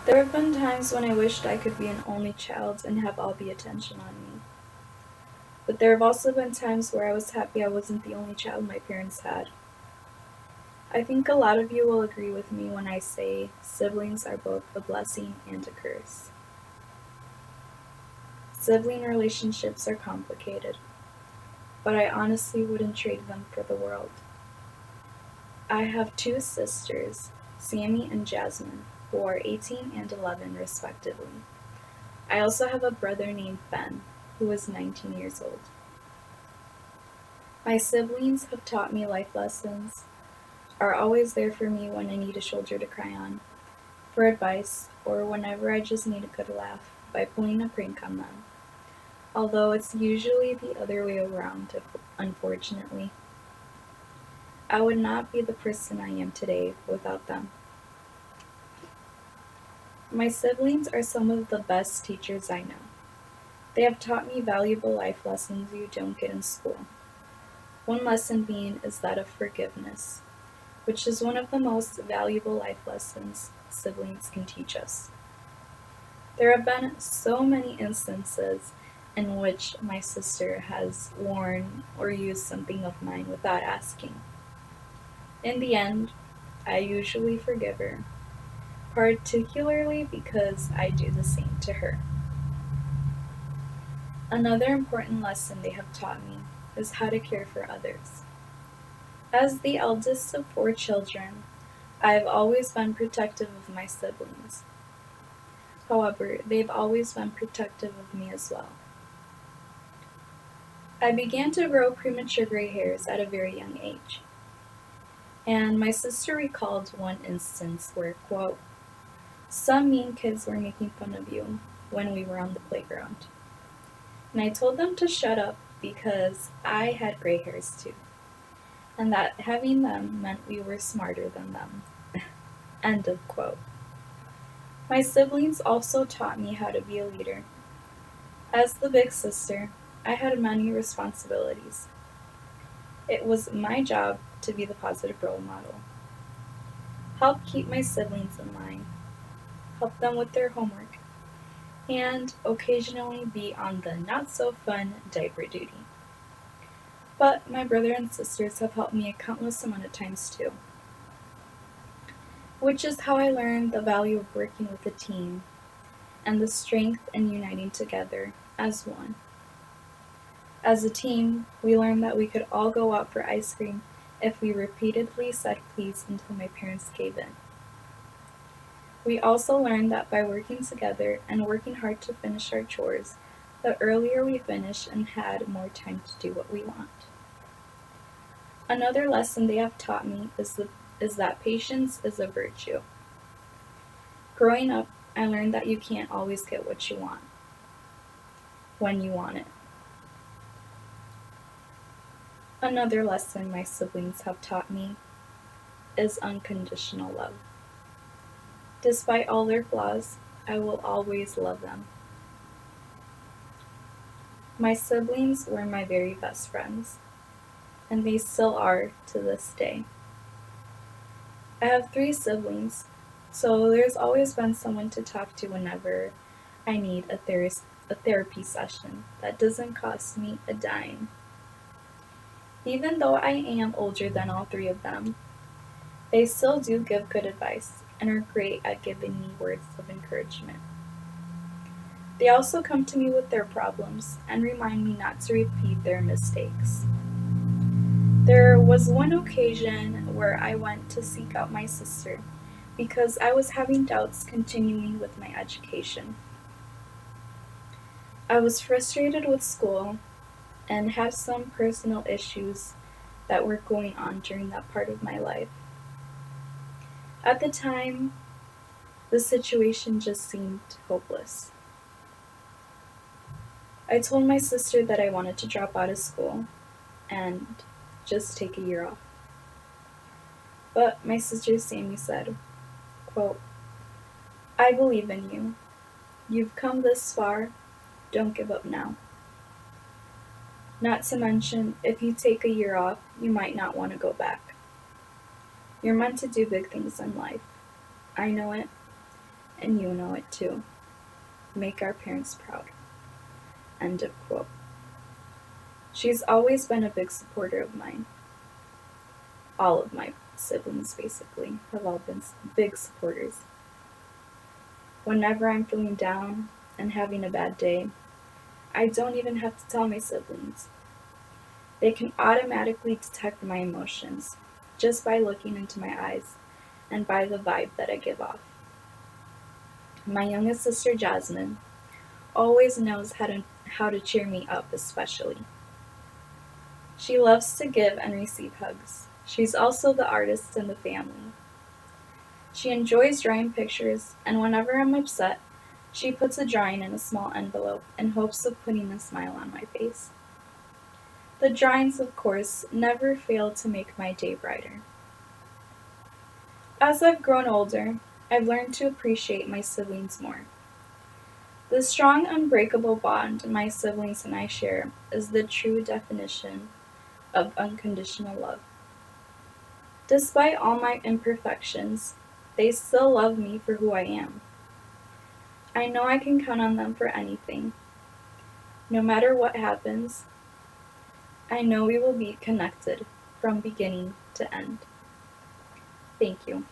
There have been times when I wished I could be an only child and have all the attention on me. But there have also been times where I was happy I wasn't the only child my parents had. I think a lot of you will agree with me when I say siblings are both a blessing and a curse. Sibling relationships are complicated, but I honestly wouldn't trade them for the world. I have two sisters, Sammy and Jasmine, who are 18 and 11 respectively. I also have a brother named Ben, who is 19 years old. My siblings have taught me life lessons, are always there for me when I need a shoulder to cry on, for advice, or whenever I just need a good laugh by pulling a prank on them. Although it's usually the other way around, unfortunately. I would not be the person I am today without them. My siblings are some of the best teachers I know. They have taught me valuable life lessons you don't get in school. One lesson being is that of forgiveness, which is one of the most valuable life lessons siblings can teach us. There have been so many instances in which my sister has worn or used something of mine without asking. In the end, I usually forgive her, particularly because I do the same to her. Another important lesson they have taught me is how to care for others. As the eldest of four children, I have always been protective of my siblings. However, they've always been protective of me as well. I began to grow premature gray hairs at a very young age, and my sister recalled one instance where, quote, some mean kids were making fun of you when we were on the playground. And I told them to shut up because I had gray hairs too, and that having them meant we were smarter than them. End of quote. My siblings also taught me how to be a leader. As the big sister, I had many responsibilities. It was my job to be the positive role model, help keep my siblings in line, help them with their homework, and occasionally be on the not so fun diaper duty. But my brother and sisters have helped me a countless amount of times too, which is how I learned the value of working with a team and the strength in uniting together as one. As a team, we learned that we could all go out for ice cream if we repeatedly said please until my parents gave in. We also learned that by working together and working hard to finish our chores, the earlier we finished and had more time to do what we want. Another lesson they have taught me is that patience is a virtue. Growing up, I learned that you can't always get what you want when you want it. Another lesson my siblings have taught me is unconditional love. Despite all their flaws, I will always love them. My siblings were my very best friends, and they still are to this day. I have three siblings, so there's always been someone to talk to whenever I need a therapy session that doesn't cost me a dime. Even though I am older than all three of them, they still do give good advice and are great at giving me words of encouragement. They also come to me with their problems and remind me not to repeat their mistakes. There was one occasion where I went to seek out my sister because I was having doubts continuing with my education. I was frustrated with school and had some personal issues that were going on during that part of my life. At the time, the situation just seemed hopeless. I told my sister that I wanted to drop out of school and just take a year off. But my sister Sammy said, quote, I believe in you. You've come this far. Don't give up now. Not to mention, if you take a year off, you might not want to go back. You're meant to do big things in life. I know it. and you know it too. Make our parents proud." End of quote. She's always been a big supporter of mine. All of my siblings, basically, have all been big supporters. Whenever I'm feeling down and having a bad day, I don't even have to tell my siblings. They can automatically detect my emotions just by looking into my eyes and by the vibe that I give off. My youngest sister, Jasmine, always knows how to cheer me up, especially. She loves to give and receive hugs. She's also the artist in the family. She enjoys drawing pictures, and whenever I'm upset, she puts a drawing in a small envelope in hopes of putting a smile on my face. The drawings, of course, never fail to make my day brighter. As I've grown older, I've learned to appreciate my siblings more. The strong, unbreakable bond my siblings and I share is the true definition of unconditional love. Despite all my imperfections, they still love me for who I am. I know I can count on them for anything. No matter what happens, I know we will be connected from beginning to end. Thank you.